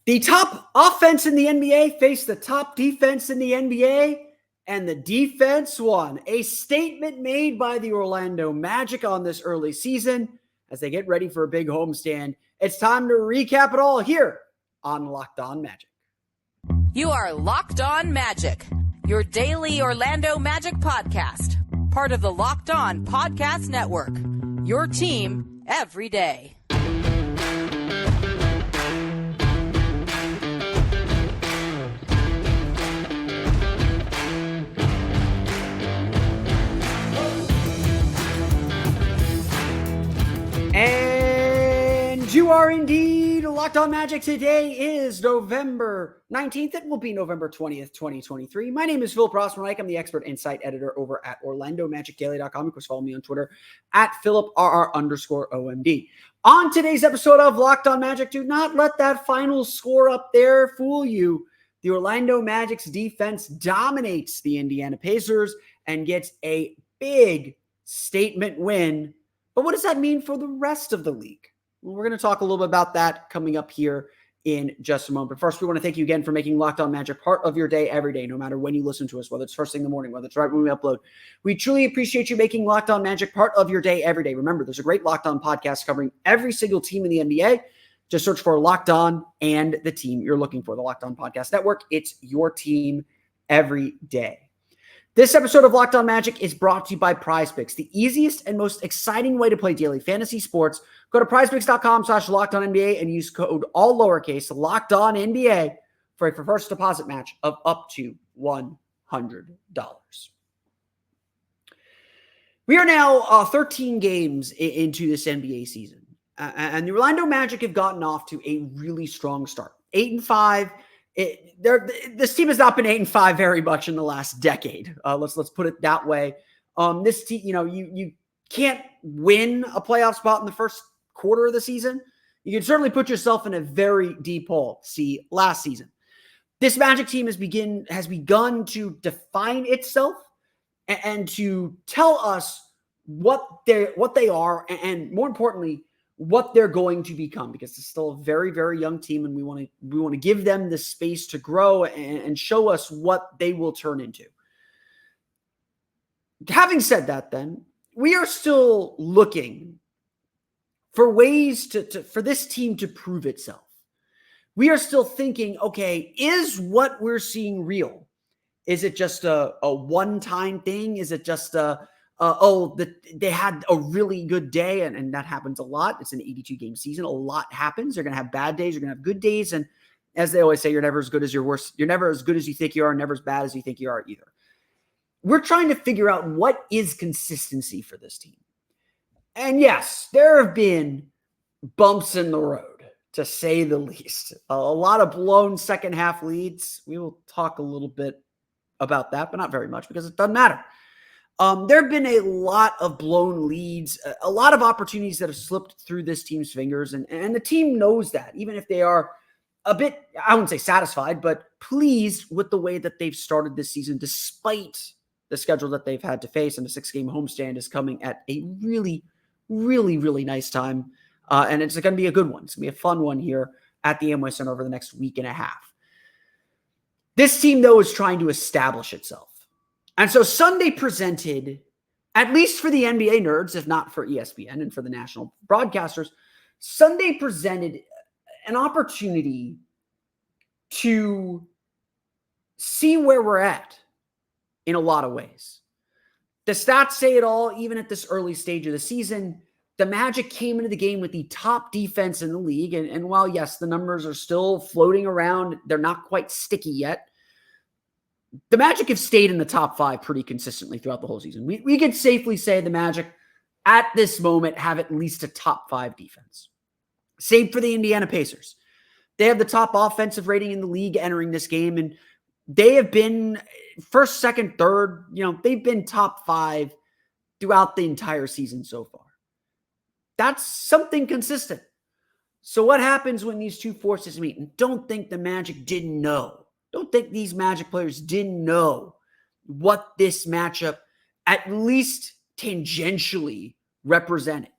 The top offense in the NBA faced the top defense in the NBA, and the defense won. A statement made by the Orlando Magic on this early season as they get ready for a big homestand. It's time to recap it all here on Locked On Magic. You are Locked On Magic, your daily Orlando Magic podcast, part of the Locked On Podcast Network, your team every day. And you are indeed Locked On Magic. Today is November 19th. It will be November 20th, 2023. My name is Phil Prosper. I'm the expert insight editor over at OrlandoMagicDaily.com. Of course, follow me on Twitter at PhilipRR_OMD. On today's episode of Locked On Magic, do not let that final score up there fool you. The Orlando Magic's defense dominates the Indiana Pacers and gets a big statement win. But what does that mean for the rest of the league? Well, we're going to talk a little bit about that coming up here in just a moment. But first, we want to thank you again for making Locked On Magic part of your day every day, no matter when you listen to us, whether it's first thing in the morning, whether it's right when we upload. We truly appreciate you making Locked On Magic part of your day every day. Remember, there's a great Locked On podcast covering every single team in the NBA. Just search for Locked On and the team you're looking for, the Locked On Podcast Network. It's your team every day. This episode of Locked On Magic is brought to you by PrizePicks, the easiest and most exciting way to play daily fantasy sports. Go to prizepicks.com/LockedOnNBA and use code all lowercase LockedOnNBA for a first deposit match of up to $100. We are now 13 games into this NBA season, and the Orlando Magic have gotten off to a really strong start. 8-5. This team has not been 8-5 very much in the last decade. Let's put it that way. This team, you can't win a playoff spot in the first quarter of the season. You can certainly put yourself in a very deep hole. See last season, this Magic team has begun to define itself and to tell us what they are, and more importantly, what they're going to become, because it's still a very, very young team, and we want to give them the space to grow and show us what they will turn into. Having said that, then, we are still looking for ways for this team to prove itself. We are still thinking, okay, is what we're seeing real? Is it just a one-time thing? Is it just they had a really good day, and that happens a lot. It's an 82-game season. A lot happens. You're going to have bad days. You're going to have good days. And as they always say, you're never as good as your worst. You're never as good as you think you are, never as bad as you think you are either. We're trying to figure out what is consistency for this team. And yes, there have been bumps in the road, to say the least. A lot of blown second-half leads. We will talk a little bit about that, but not very much, because it doesn't matter. There have been a lot of blown leads, a lot of opportunities that have slipped through this team's fingers, and the team knows that, even if they are a bit, I wouldn't say satisfied, but pleased with the way that they've started this season, despite the schedule that they've had to face. And the 6-game homestand is coming at a really, really, really nice time, and it's going to be a good one. It's going to be a fun one here at the Amway Center over the next week and a half. This team, though, is trying to establish itself. And so Sunday presented, at least for the NBA nerds, if not for ESPN and for the national broadcasters, Sunday presented an opportunity to see where we're at in a lot of ways. The stats say it all. Even at this early stage of the season, the Magic came into the game with the top defense in the league. And while, yes, the numbers are still floating around, they're not quite sticky yet. The Magic have stayed in the top 5 pretty consistently throughout the whole season. We could safely say the Magic, at this moment, have at least a top 5 defense. Same for the Indiana Pacers. They have the top offensive rating in the league entering this game, and they have been first, second, third. They've been top 5 throughout the entire season so far. That's something consistent. So what happens when these two forces meet? And don't think the Magic didn't know. Don't think these Magic players didn't know what this matchup, at least tangentially, represented.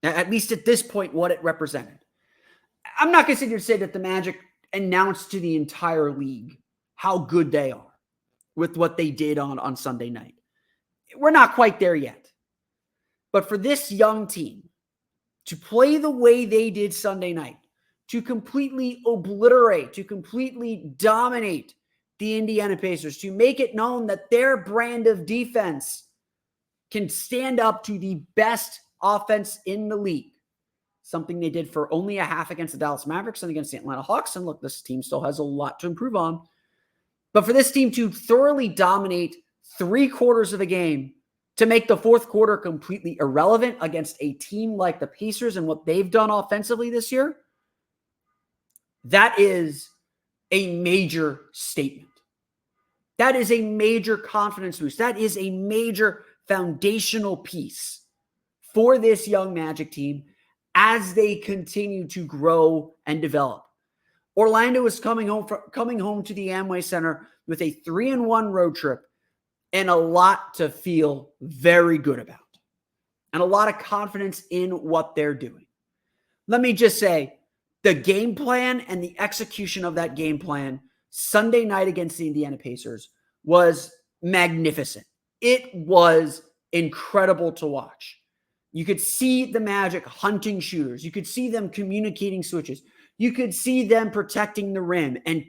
At least at this point, what it represented. I'm not going to sit here and say that the Magic announced to the entire league how good they are with what they did on Sunday night. We're not quite there yet. But for this young team to play the way they did Sunday night, to completely obliterate, to completely dominate the Indiana Pacers, to make it known that their brand of defense can stand up to the best offense in the league, something they did for only a half against the Dallas Mavericks and against the Atlanta Hawks. And look, this team still has a lot to improve on. But for this team to thoroughly dominate 3/4 of a game, to make the fourth quarter completely irrelevant against a team like the Pacers and what they've done offensively this year, that is a major statement. That is a major confidence boost. That is a major foundational piece for this young Magic team as they continue to grow and develop. Orlando is coming home to the Amway Center with a 3-1 road trip and a lot to feel very good about and a lot of confidence in what they're doing. Let me just say, the game plan and the execution of that game plan Sunday night against the Indiana Pacers was magnificent. It was incredible to watch. You could see the Magic hunting shooters. You could see them communicating switches. You could see them protecting the rim and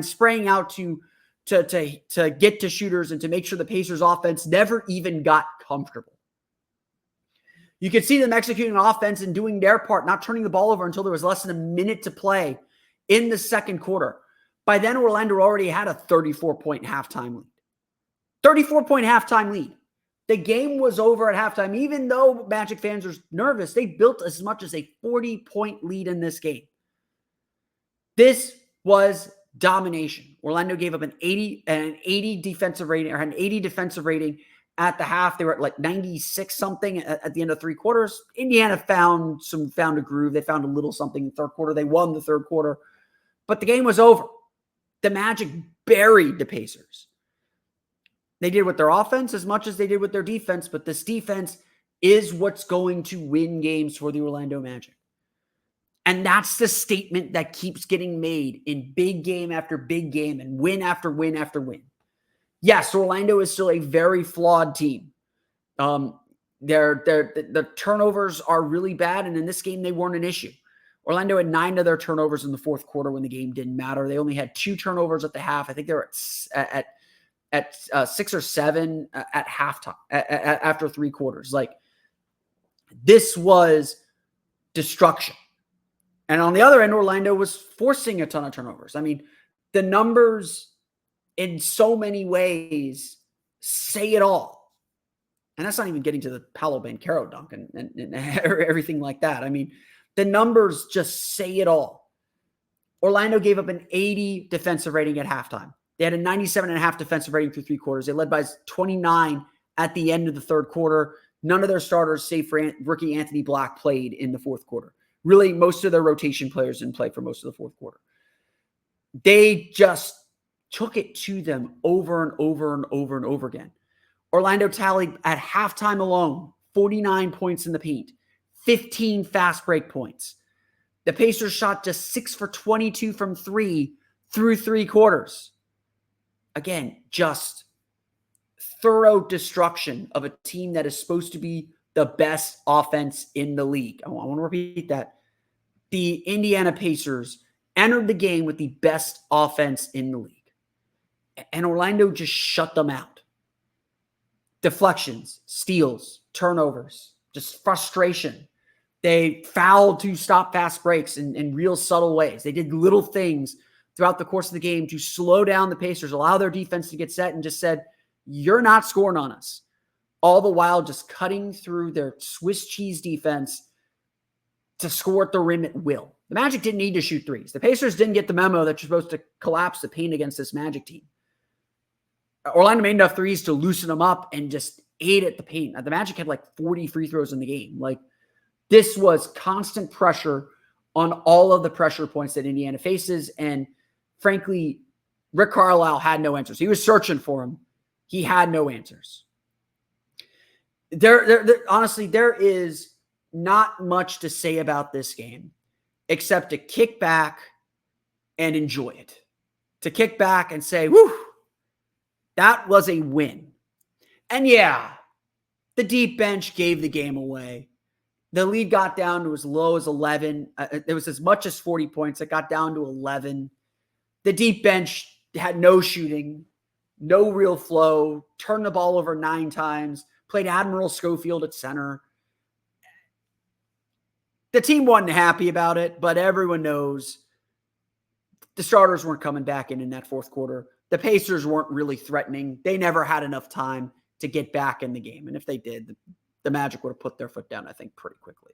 spraying out to get to shooters and to make sure the Pacers offense never even got comfortable. You could see them executing offense and doing their part, not turning the ball over until there was less than a minute to play in the second quarter. By then, Orlando already had a 34-point halftime lead. 34-point halftime lead. The game was over at halftime. Even though Magic fans are nervous, they built as much as a 40-point lead in this game. This was domination. Orlando gave up an 80 defensive rating, or had an 80 defensive rating at the half. They were at like 96 something at the end of 3 quarters. Indiana found a groove. They found a little something in the third quarter. They won the third quarter, but the game was over. The Magic buried the Pacers. They did with their offense as much as they did with their defense, but this defense is what's going to win games for the Orlando Magic. And that's the statement that keeps getting made in big game after big game and win after win after win. Yes, Orlando is still a very flawed team. The turnovers are really bad, and in this game, they weren't an issue. Orlando had 9 of their turnovers in the fourth quarter when the game didn't matter. They only had 2 turnovers at the half. I think they were at 6 or 7 at halftime after 3 quarters. Like, this was destruction. And on the other end, Orlando was forcing a ton of turnovers. I mean, the numbers in so many ways say it all. And that's not even getting to the Paolo Banchero dunk and everything like that. I mean, the numbers just say it all. Orlando gave up an 80 defensive rating at halftime. They had a 97.5 defensive rating through 3 quarters. They led by 29 at the end of the third quarter. None of their starters, save for rookie Anthony Black, played in the fourth quarter. Really, most of their rotation players didn't play for most of the fourth quarter. They just took it to them over and over and over and over again. Orlando tallied at halftime alone 49 points in the paint, 15 fast break points. The Pacers shot just 6 for 22 from 3 through 3 quarters. Again, just thorough destruction of a team that is supposed to be the best offense in the league. I want to repeat that. The Indiana Pacers entered the game with the best offense in the league. And Orlando just shut them out. Deflections, steals, turnovers, just frustration. They fouled to stop fast breaks in real subtle ways. They did little things throughout the course of the game to slow down the Pacers, allow their defense to get set, and just said, you're not scoring on us. All the while just cutting through their Swiss cheese defense to score at the rim at will. The Magic didn't need to shoot threes. The Pacers didn't get the memo that you're supposed to collapse the paint against this Magic team. Orlando made enough threes to loosen them up and just ate at the paint. The Magic had like 40 free throws in the game. Like, this was constant pressure on all of the pressure points that Indiana faces. And frankly, Rick Carlisle had no answers. He was searching for them. He had no answers. Honestly, there is not much to say about this game except to kick back and enjoy it. To kick back and say, whew, that was a win. And yeah, the deep bench gave the game away. The lead got down to as low as 11. It was as much as 40 points. It got down to 11. The deep bench had no shooting, no real flow, turned the ball over 9 times, played Admiral Schofield at center. The team wasn't happy about it, but everyone knows the starters weren't coming back in that fourth quarter. The Pacers weren't really threatening. They never had enough time to get back in the game. And if they did, the Magic would have put their foot down, I think, pretty quickly.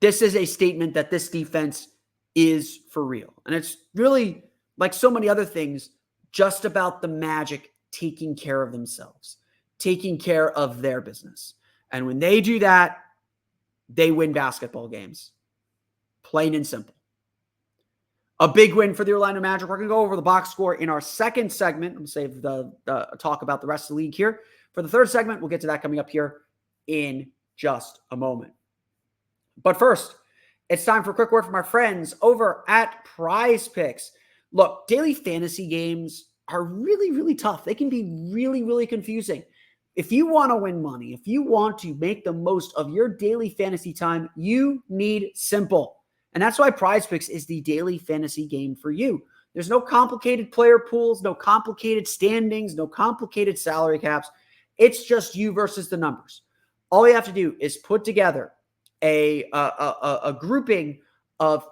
This is a statement that this defense is for real. And it's really, like so many other things, just about the Magic taking care of themselves, taking care of their business. And when they do that, they win basketball games. Plain and simple. A big win for the Orlando Magic. We're going to go over the box score in our second segment. I'm going to save the talk about the rest of the league here. For the third segment, we'll get to that coming up here in just a moment. But first, it's time for a quick word from our friends over at PrizePicks. Look, daily fantasy games are really, really tough. They can be really, really confusing. If you want to win money, if you want to make the most of your daily fantasy time, you need simple. And that's why PrizePicks is the daily fantasy game for you. There's no complicated player pools, no complicated standings, no complicated salary caps. It's just you versus the numbers. All you have to do is put together a grouping of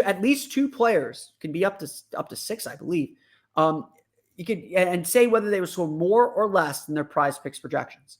at least 2 players, can be up to 6, I believe. You could and say whether they would score more or less than their PrizePicks projections.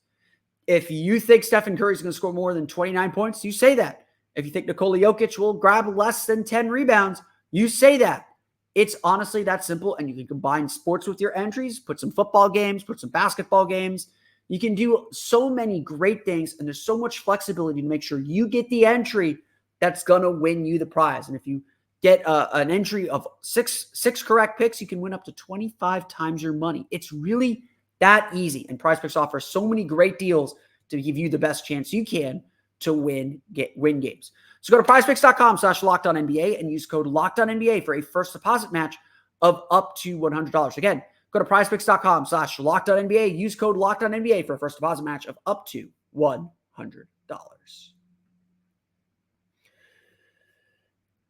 If you think Stephen Curry is going to score more than 29 points, you say that. If you think Nikola Jokic will grab less than 10 rebounds, you say that. It's honestly that simple, and you can combine sports with your entries, put some football games, put some basketball games. You can do so many great things, and there's so much flexibility to make sure you get the entry that's going to win you the prize. And if you get an entry of six correct picks, you can win up to 25 times your money. It's really that easy, and PrizePicks offers so many great deals to give you the best chance you can to win games. So go to prizepicks.com/LockedOnNBA and use code LockedOnNBA for a first deposit match of up to $100. Again, go to prizepicks.com/LockedOnNBA, use code LockedOnNBA for a first deposit match of up to $100.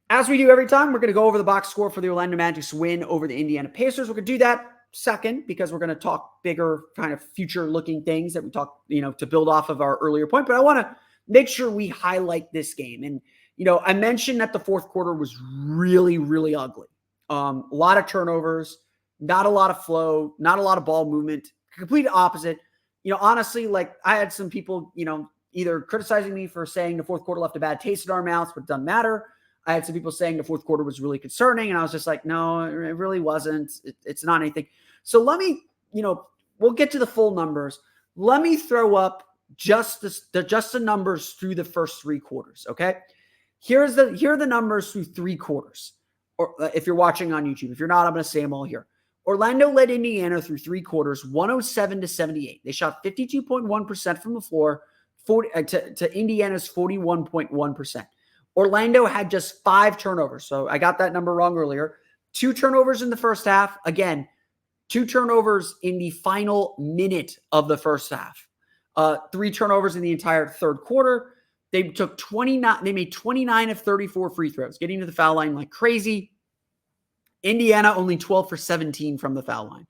As we do every time, we're going to go over the box score for the Orlando Magic's win over the Indiana Pacers. We're going to do that second because we're going to talk bigger kind of future-looking things that we talk, to build off of our earlier point. But I want to make sure we highlight this game. And, I mentioned that the fourth quarter was really, really ugly. A lot of turnovers, not a lot of flow, not a lot of ball movement, complete opposite. Honestly, like I had some people, either criticizing me for saying the fourth quarter left a bad taste in our mouths, but it doesn't matter. I had some people saying the fourth quarter was really concerning, and I was just like, no, it really wasn't. It's not anything. So let me, we'll get to the full numbers. Let me throw up just the numbers through the first 3 quarters. Okay. Here are the numbers through 3 quarters. Or if you're watching on YouTube, if you're not, I'm going to say them all here. Orlando led Indiana through 3 quarters, 107-78. They shot 52.1% from the floor, to Indiana's 41.1%. Orlando had just 5 turnovers. So I got that number wrong earlier. 2 turnovers in the first half. Again, 2 turnovers in the final minute of the first half. 3 turnovers in the entire third quarter. They made 29 of 34 free throws, getting to the foul line like crazy. Indiana only 12 for 17 from the foul line.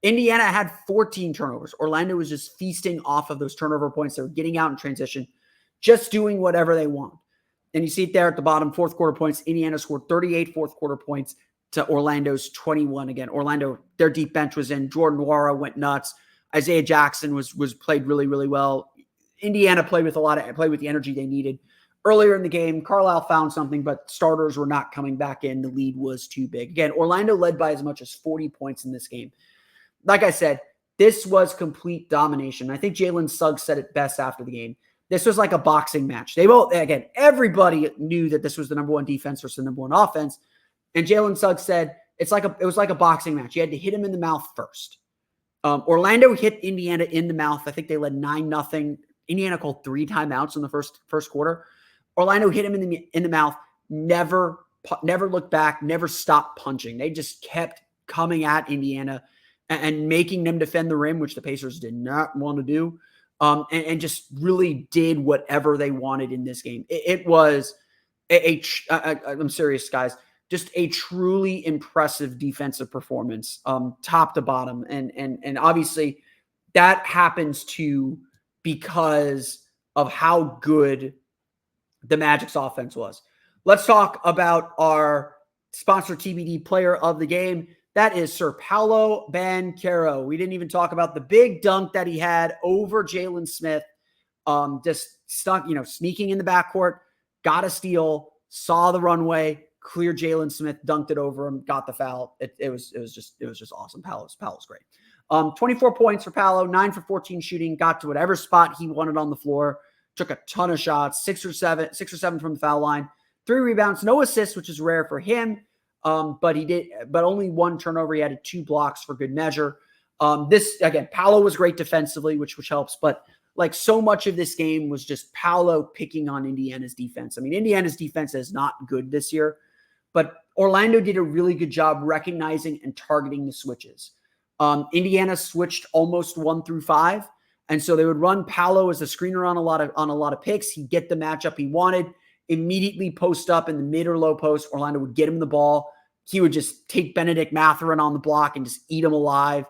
Indiana had 14 turnovers. Orlando was just feasting off of those turnover points. They were getting out in transition, just doing whatever they want. And you see it there at the bottom, fourth quarter points. Indiana scored 38 fourth quarter points to Orlando's 21. Again, Orlando, their deep bench was in. Jordan Nwora went nuts. Isaiah Jackson was played really, really well. Indiana played with the energy they needed. Earlier in the game, Carlisle found something, but starters were not coming back in. The lead was too big. Again, Orlando led by as much as 40 points in this game. Like I said, this was complete domination. I think Jalen Suggs said it best after the game. This was like a boxing match. Everybody knew that this was the number 1 defense versus the number 1 offense. And Jalen Suggs said it was like a boxing match. You had to hit him in the mouth first. Orlando hit Indiana in the mouth. I think they led 9-0. Indiana called 3 timeouts in the first quarter. Orlando hit him in the mouth, never looked back, never stopped punching. They just kept coming at Indiana and making them defend the rim, which the Pacers did not want to do, and just really did whatever they wanted in this game. It was I'm serious, guys, just a truly impressive defensive performance, top to bottom. And obviously that happens because of how good the Magic's offense was. Let's talk about our sponsor TBD player of the game. That is Sir Paolo Banchero. We didn't even talk about the big dunk that he had over Jalen Smith. Just stuck, sneaking in the backcourt, got a steal, saw the runway, cleared Jalen Smith, dunked it over him, got the foul. It was just awesome. Paolo's great. 24 points for Paolo, 9 for 14 shooting, got to whatever spot he wanted on the floor, took a ton of shots, 6 or 7 from the foul line, 3 rebounds, no assists, which is rare for him. But only 1 turnover. He added 2 blocks for good measure. Paolo was great defensively, which helps, but like so much of this game was just Paolo picking on Indiana's defense. I mean, Indiana's defense is not good this year, but Orlando did a really good job recognizing and targeting the switches. Indiana switched almost 1 through 5. And so they would run Paolo as a screener on a lot of picks. He'd get the matchup he wanted, immediately post up in the mid or low post. Orlando would get him the ball. He would just take Benedict Mathurin on the block and just eat him alive.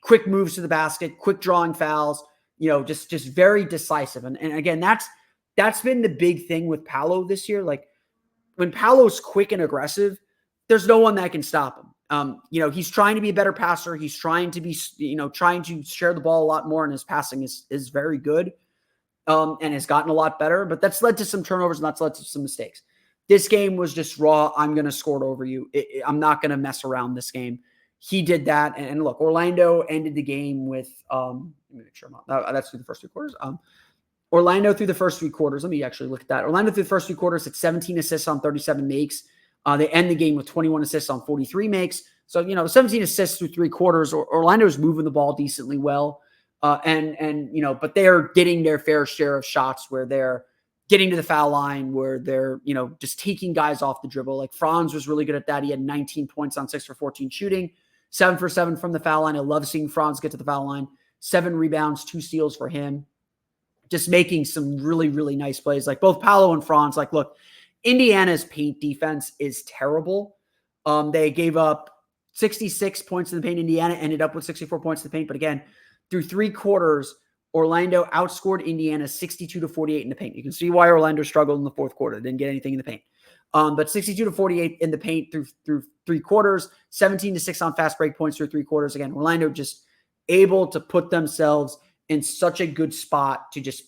Quick moves to the basket, quick drawing fouls, just very decisive. And again, that's been the big thing with Paolo this year. Like when Paolo's quick and aggressive, there's no one that can stop him. He's trying to be a better passer. He's trying to be, trying to share the ball a lot more, and his passing is very good. And has gotten a lot better, but that's led to some turnovers and that's led to some mistakes. This game was just raw. I'm going to score it over you. I'm not going to mess around this game. He did that. And look, Orlando ended the game with, let me make sure that's through the first 3 quarters. Orlando through the first 3 quarters. Let me actually look at that. Orlando through the first 3 quarters at 17 assists on 37 makes. They end the game with 21 assists on 43 makes. So, 17 assists through 3 quarters. Orlando's moving the ball decently well. But they're getting their fair share of shots where they're getting to the foul line, where they're, just taking guys off the dribble. Like Franz was really good at that. He had 19 points on 6 for 14 shooting, 7 for 7 from the foul line. I love seeing Franz get to the foul line, 7 rebounds, 2 steals for him. Just making some really, really nice plays. Like both Paolo and Franz, like, look, Indiana's paint defense is terrible. They gave up 66 points in the paint. Indiana ended up with 64 points in the paint. But again, through 3 quarters, Orlando outscored Indiana 62-48 in the paint. You can see why Orlando struggled in the 4th quarter. They didn't get anything in the paint. But 62-48 in the paint through 3 quarters, 17-6 on fast break points through 3 quarters. Again, Orlando just able to put themselves in such a good spot to just,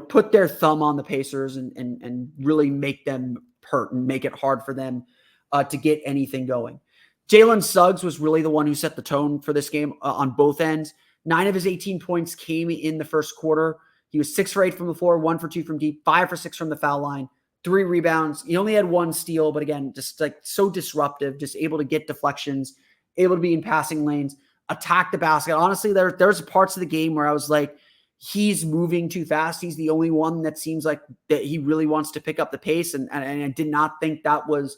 put their thumb on the Pacers and really make them hurt and make it hard for them to get anything going. Jalen Suggs was really the one who set the tone for this game on both ends. 9 of his 18 points came in the first quarter. He was 6 for 8 from the floor, 1 for 2 from deep, 5 for 6 from the foul line, 3 rebounds. He only had 1 steal, but again, just like so disruptive, just able to get deflections, able to be in passing lanes, attack the basket. Honestly, there's parts of the game where I was like, he's moving too fast. He's the only one that seems like that he really wants to pick up the pace. And I did not think that was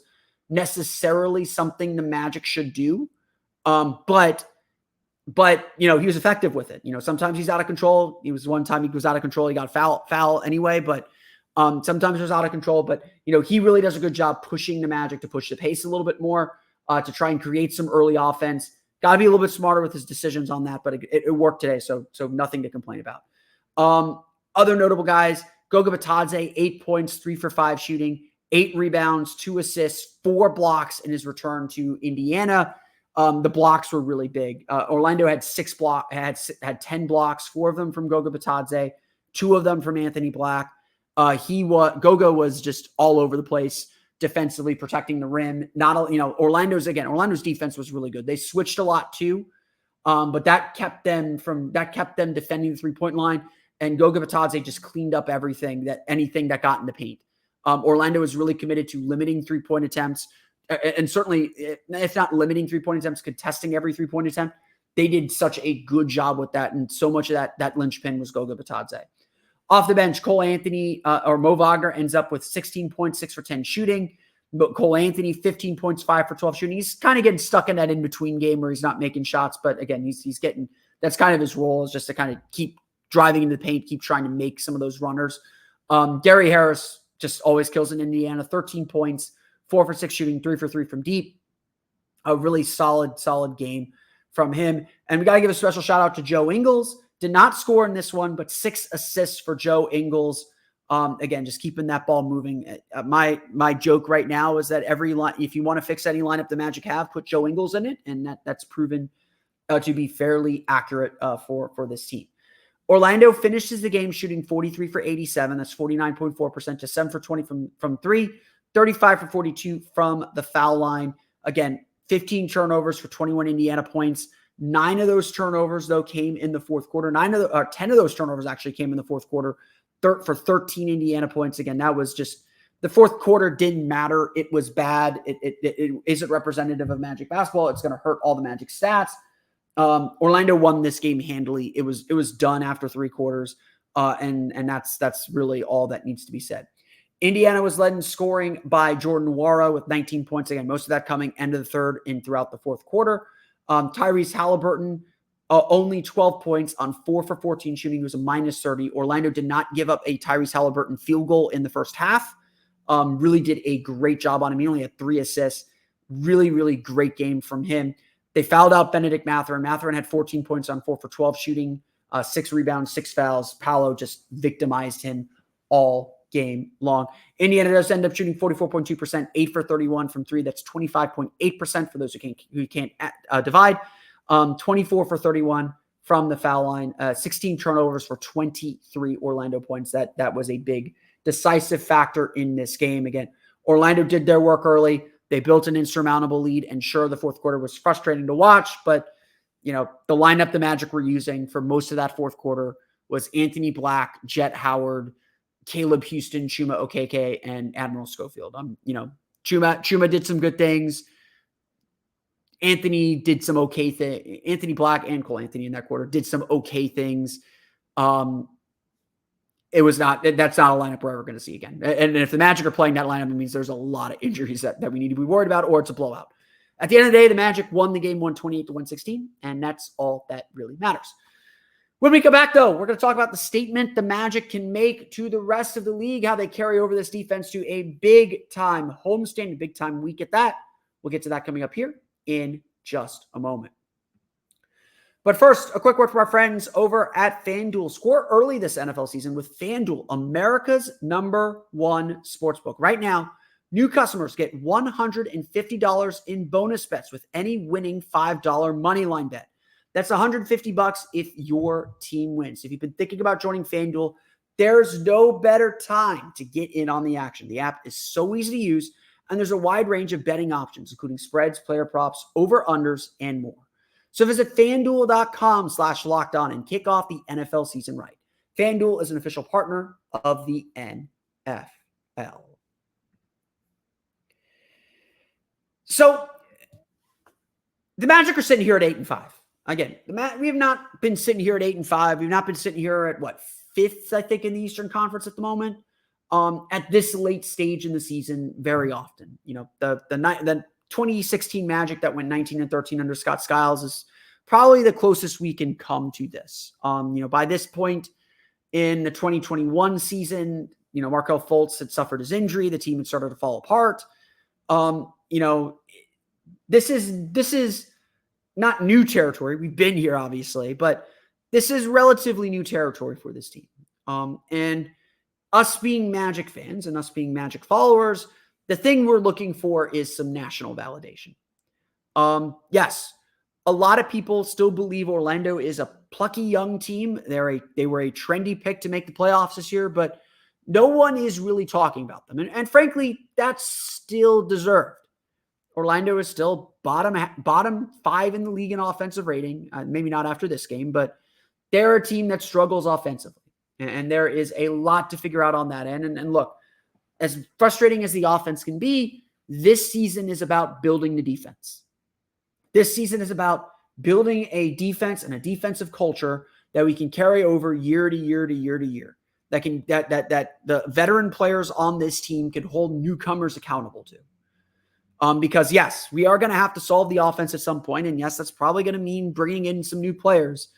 necessarily something the Magic should do. But he was effective with it. Sometimes he's out of control. He was one time he was out of control. He got foul anyway, but sometimes it was out of control. But, he really does a good job pushing the Magic to push the pace a little bit more, to try and create some early offense. Got to be a little bit smarter with his decisions on that, but it worked today. So nothing to complain about. Other notable guys, Goga Bitadze, 8 points, 3 for 5 shooting, 8 rebounds, 2 assists, 4 blocks in his return to Indiana. The blocks were really big. Orlando had 10 blocks, 4 of them from Goga Bitadze, 2 of them from Anthony Black. Goga was just all over the place defensively, protecting the rim. Orlando's defense was really good. They switched a lot too, but that kept them defending the 3-point line. And Goga Bitadze just cleaned up anything that got in the paint. Orlando is really committed to limiting 3-point attempts. And certainly, if not limiting 3-point attempts, contesting every 3-point attempt. They did such a good job with that. And so much of that linchpin was Goga Bitadze. Off the bench, Cole Anthony or Mo Wagner ends up with 16 points, 6 for 10 shooting. But Cole Anthony, 15 points, 5 for 12 shooting. He's kind of getting stuck in that in-between game where he's not making shots. But again, he's getting, that's kind of his role, is just to kind of keep driving into the paint, keep trying to make some of those runners. Gary Harris just always kills in Indiana, 13 points, 4 for 6 shooting, 3 for 3 from deep. A really solid game from him. And we got to give a special shout out to Joe Ingles. Did not score in this one, but 6 assists for Joe Ingles. Again, just keeping that ball moving. My joke right now is that every line, if you want to fix any lineup the Magic have, put Joe Ingles in it, and that's proven to be fairly accurate for this team. Orlando finishes the game shooting 43 for 87. That's 49.4% to 7 for 20 from 3, 35 for 42 from the foul line. Again, 15 turnovers for 21 Indiana points. 9 of those turnovers, though, came in the fourth quarter. 10 of those turnovers actually came in the fourth quarter for 13 Indiana points. Again, that was just, the fourth quarter didn't matter. It was bad. It isn't representative of Magic basketball. It's going to hurt all the Magic stats. Orlando won this game handily. It was done after 3 quarters. And that's really all that needs to be said. Indiana was led in scoring by Jordan Nwora with 19 points. Again, most of that coming end of the third and throughout the fourth quarter. Tyrese Halliburton, only 12 points on 4 for 14 shooting. He was a minus 30. Orlando did not give up a Tyrese Halliburton field goal in the first half. Really did a great job on him. He only had 3 assists. Really, really great game from him. They fouled out Benedict Mathurin. Mathurin had 14 points on 4 for 12 shooting, 6 rebounds, 6 fouls. Paolo just victimized him all game long. Indiana does end up shooting 44.2%, 8 for 31 from 3. That's 25.8% for those who can't divide. 24 for 31 from the foul line. 16 turnovers for 23 Orlando points. That was a big decisive factor in this game. Again, Orlando did their work early. They built an insurmountable lead, and sure, the fourth quarter was frustrating to watch, but the lineup the Magic were using for most of that fourth quarter was Anthony Black, Jet Howard, Caleb Houston, Chuma Okeke, and Admiral Schofield. Chuma did some good things. Anthony did some okay things. Anthony Black and Cole Anthony in that quarter did some okay things. That's not a lineup we're ever going to see again. And if the Magic are playing that lineup, it means there's a lot of injuries that we need to be worried about, or it's a blowout. At the end of the day, the Magic won the game 128-116, and that's all that really matters. When we come back, though, we're going to talk about the statement the Magic can make to the rest of the league, how they carry over this defense to a big-time homestand, a big-time week at that. We'll get to that coming up here in just a moment. But first, a quick word from our friends over at FanDuel. Score early this NFL season with FanDuel, America's number one sportsbook. Right now, new customers get $150 in bonus bets with any winning $5 moneyline bet. That's $150 if your team wins. If you've been thinking about joining FanDuel, there's no better time to get in on the action. The app is so easy to use, and there's a wide range of betting options, including spreads, player props, over-unders, and more. So visit FanDuel.com/lockedon and kick off the NFL season right. FanDuel is an official partner of the NFL. So the Magic are sitting here at 8-5. Again, we have not been sitting here at 8-5. We've not been sitting here at 5th, I think, in the Eastern Conference at the moment. At this late stage in the season, very often, the 2016 Magic that went 19-13 under Scott Skiles is probably the closest we can come to this. By this point in the 2021 season, Markelle Fultz had suffered his injury. The team had started to fall apart. This is not new territory. We've been here, obviously, but this is relatively new territory for this team. And us being Magic fans and us being Magic followers, the thing we're looking for is some national validation. Yes, a lot of people still believe Orlando is a plucky young team. They were a trendy pick to make the playoffs this year, but no one is really talking about them. And frankly, that's still deserved. Orlando is still bottom 5 in the league in offensive rating. Maybe not after this game, but they're a team that struggles offensively. And there is a lot to figure out on that end. And look, as frustrating as the offense can be, this season is about building the defense. This season is about building a defense and a defensive culture that we can carry over year to year to year to year. that the veteran players on this team can hold newcomers accountable to. Because yes, we are going to have to solve the offense at some point. And yes, that's probably going to mean bringing in some new players.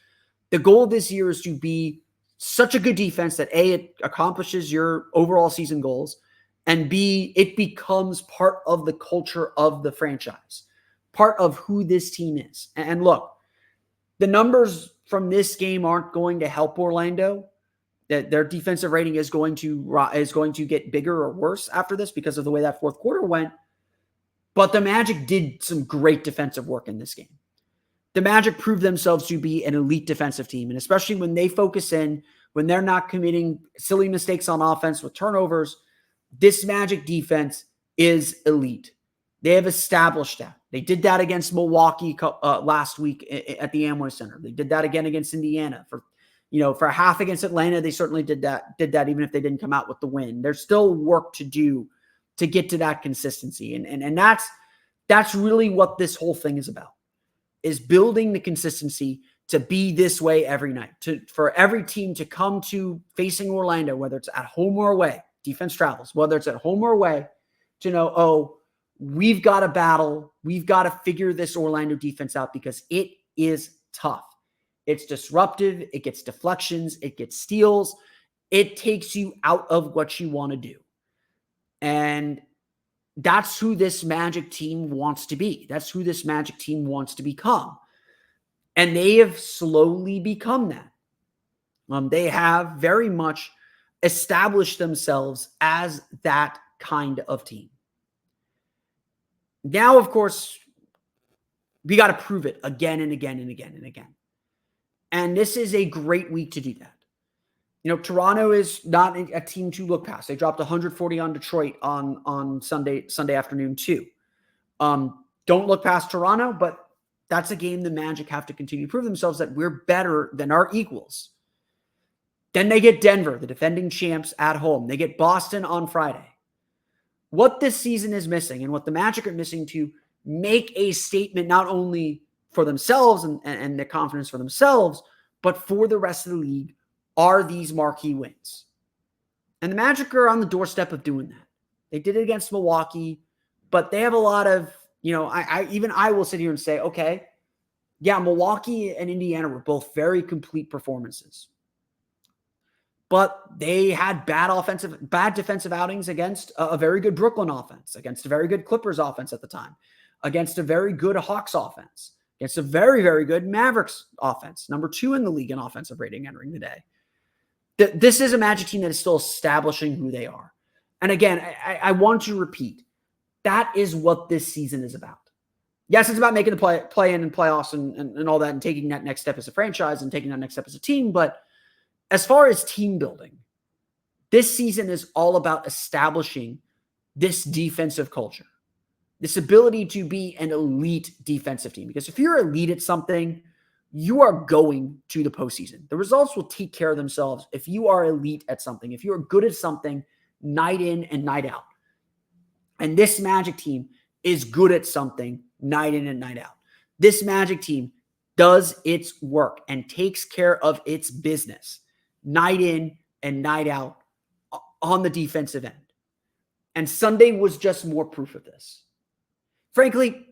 The goal this year is to be such a good defense that A, it accomplishes your overall season goals, and B, it becomes part of the culture of the franchise, part of who this team is. And look, the numbers from this game aren't going to help Orlando. That their defensive rating is going to get bigger or worse after this because of the way that fourth quarter went. But the Magic did some great defensive work in this game. The Magic proved themselves to be an elite defensive team, and especially when they focus in, when they're not committing silly mistakes on offense with turnovers, this Magic defense is elite. They have established that. They did that against Milwaukee last week at the Amway Center. They did that again against Indiana. For a half against Atlanta, they certainly did that even if they didn't come out with the win. There's still work to do to get to that consistency. And that's really what this whole thing is about, is building the consistency to be this way every night, for every team to come to facing Orlando, whether it's at home or away, defense travels, whether it's at home or away, to know, oh, we've got to battle. We've got to figure this Orlando defense out because it is tough. It's disruptive. It gets deflections. It gets steals. It takes you out of what you want to do. And that's who this Magic team wants to be. That's who this Magic team wants to become. And they have slowly become that. They have very much established themselves as that kind of team. Now, of course, we got to prove it again and again and again and again. And this is a great week to do that. Toronto is not a team to look past. They dropped 140 on Detroit on Sunday afternoon too. Don't look past Toronto, but that's a game the Magic have to continue to prove themselves that we're better than our equals. Then they get Denver, the defending champs, at home. They get Boston on Friday. What this season is missing and what the Magic are missing to make a statement not only for themselves and the confidence for themselves, but for the rest of the league, are these marquee wins. And the Magic are on the doorstep of doing that. They did it against Milwaukee, but they have a lot of, I will sit here and say, okay, yeah, Milwaukee and Indiana were both very complete performances. But they had bad defensive outings against a very good Brooklyn offense, against a very good Clippers offense at the time, against a very good Hawks offense, against a very, very good Mavericks offense, number 2 in the league in offensive rating entering the day. This is a Magic team that is still establishing who they are. And again, I want to repeat, that is what this season is about. Yes, it's about making the play-in and playoffs and all that, and taking that next step as a franchise and taking that next step as a team. But as far as team building, this season is all about establishing this defensive culture, this ability to be an elite defensive team. Because if you're elite at something, you are going to the postseason. The results will take care of themselves if you are elite at something, if you're good at something night in and night out. And this Magic team is good at something night in and night out. This Magic team does its work and takes care of its business night in and night out on the defensive end. And Sunday was just more proof of this. Frankly,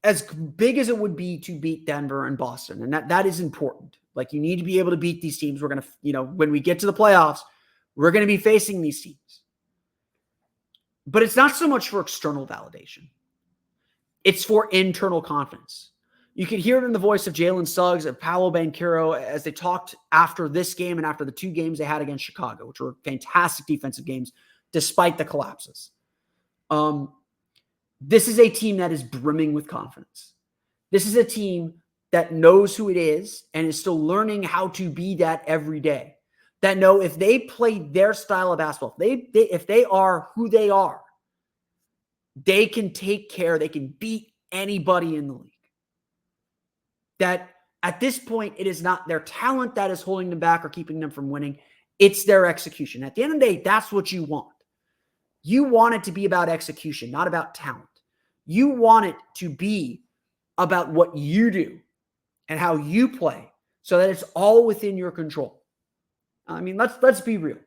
as big as it would be to beat Denver and Boston, and that is important. Like, you need to be able to beat these teams. We're going to, when we get to the playoffs, we're going to be facing these teams. But it's not so much for external validation. It's for internal confidence. You could hear it in the voice of Jalen Suggs, of Paolo Banchero, as they talked after this game and after the 2 games they had against Chicago, which were fantastic defensive games, despite the collapses. This is a team that is brimming with confidence. This is a team that knows who it is and is still learning how to be that every day. That know if they play their style of basketball, if they are who they are, they can take care, they can beat anybody in the league. That at this point, it is not their talent that is holding them back or keeping them from winning. It's their execution. At the end of the day, that's what you want. You want it to be about execution, not about talent. You want it to be about what you do and how you play so that it's all within your control. I mean, let's be real.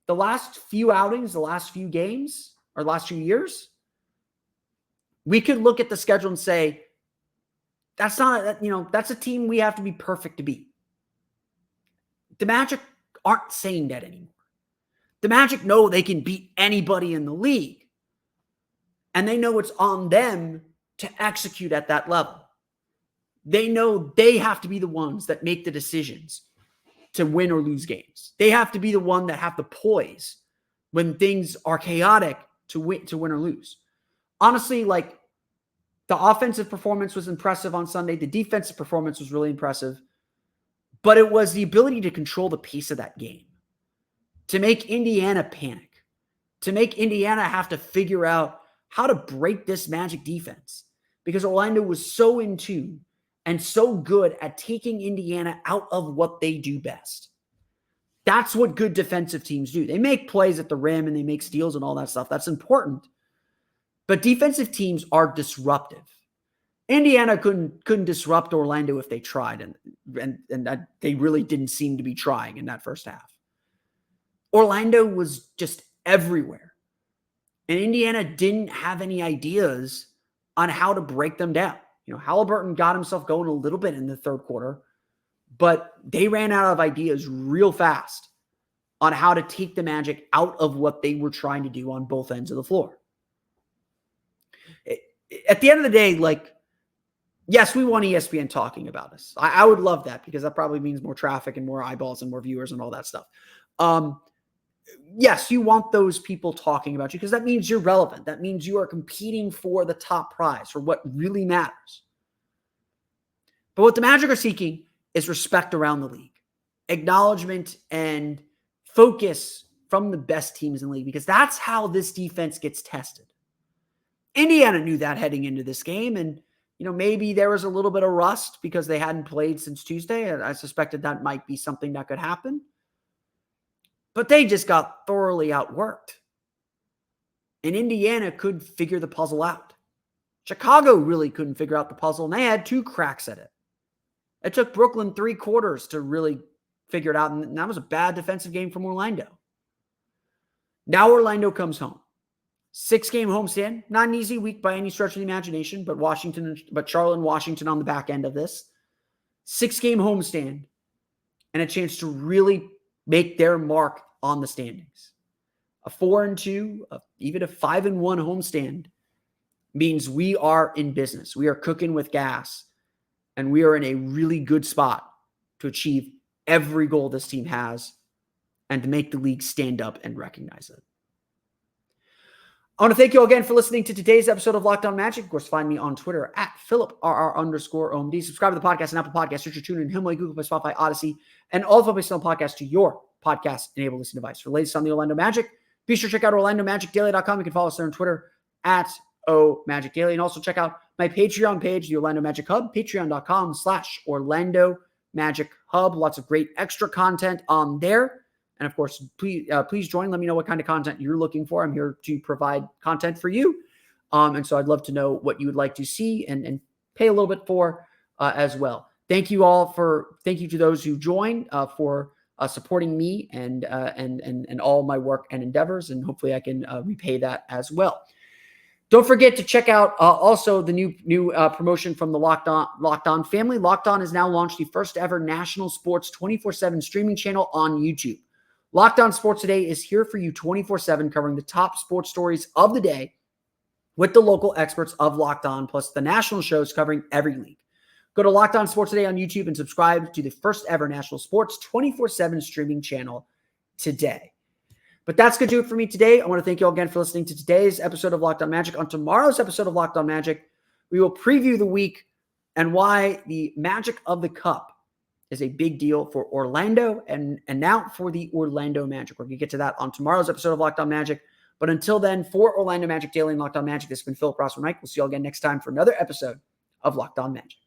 The last few outings, the last few games, or last few years, we could look at the schedule and say, that's a team we have to be perfect to beat. The Magic aren't saying that anymore. The Magic know they can beat anybody in the league. And they know it's on them to execute at that level. They know they have to be the ones that make the decisions to win or lose games. They have to be the one that have the poise when things are chaotic to win or lose. Honestly, like, the offensive performance was impressive on Sunday. The defensive performance was really impressive. But it was the ability to control the pace of that game, to make Indiana panic, to make Indiana have to figure out how to break this Magic defense, because Orlando was so in tune and so good at taking Indiana out of what they do best. That's what good defensive teams do. They make plays at the rim and they make steals and all that stuff. That's important. But defensive teams are disruptive. Indiana couldn't disrupt Orlando if they tried, and they really didn't seem to be trying in that first half. Orlando was just everywhere. And Indiana didn't have any ideas on how to break them down. Halliburton got himself going a little bit in the third quarter, but they ran out of ideas real fast on how to take the Magic out of what they were trying to do on both ends of the floor. At the end of the day, yes, we want ESPN talking about us. I would love that, because that probably means more traffic and more eyeballs and more viewers and all that stuff. Yes, you want those people talking about you, because that means you're relevant. That means you are competing for the top prize, for what really matters. But what the Magic are seeking is respect around the league, acknowledgement and focus from the best teams in the league, because that's how this defense gets tested. Indiana knew that heading into this game, and maybe there was a little bit of rust because they hadn't played since Tuesday. I suspected that might be something that could happen. But they just got thoroughly outworked. And Indiana couldn't figure the puzzle out. Chicago really couldn't figure out the puzzle, and they had 2 cracks at it. It took Brooklyn 3 quarters to really figure it out, and that was a bad defensive game from Orlando. Now Orlando comes home. 6-game homestand. Not an easy week by any stretch of the imagination, but Charlotte and Washington on the back end of this. 6-game homestand and a chance to really make their mark on the standings. A 4-2, even a 5-1 homestand means we are in business. We are cooking with gas, and we are in a really good spot to achieve every goal this team has and to make the league stand up and recognize it. I want to thank you all again for listening to today's episode of Locked On Magic. Of course, find me on Twitter at @PhilipRR_OMD. Subscribe to the podcast on Apple Podcasts, Stitcher, TuneIn, Himalaya, Google Play, Spotify, Odyssey, and all of the podcasts to your podcast-enabled listening device. For the latest on the Orlando Magic, be sure to check out OrlandoMagicDaily.com. You can follow us there on Twitter at @OMagicDaily. And also check out my Patreon page, the Orlando Magic Hub, patreon.com/Orlando Magic Hub. Lots of great extra content on there. And of course, please join. Let me know what kind of content you're looking for. I'm here to provide content for you. And so I'd love to know what you would like to see and pay a little bit for as well. Thank you to those who joined for supporting me and all my work and endeavors. And hopefully I can repay that as well. Don't forget to check out also the new promotion from the Locked On family. Locked On has now launched the first ever national sports 24/7 streaming channel on YouTube. Locked On Sports Today is here for you 24/7, covering the top sports stories of the day with the local experts of Locked On, plus the national shows covering every league. Go to Locked On Sports Today on YouTube and subscribe to the first ever national sports 24/7 streaming channel today. But that's going to do it for me today. I want to thank you all again for listening to today's episode of Locked On Magic. On tomorrow's episode of Locked On Magic, we will preview the week and why the Magic of the Cup is a big deal for Orlando and now for the Orlando Magic. We're going to get to that on tomorrow's episode of Locked On Magic. But until then, for Orlando Magic Daily and Locked On Magic, this has been Philip Rossman-Reich. We'll see you all again next time for another episode of Locked On Magic.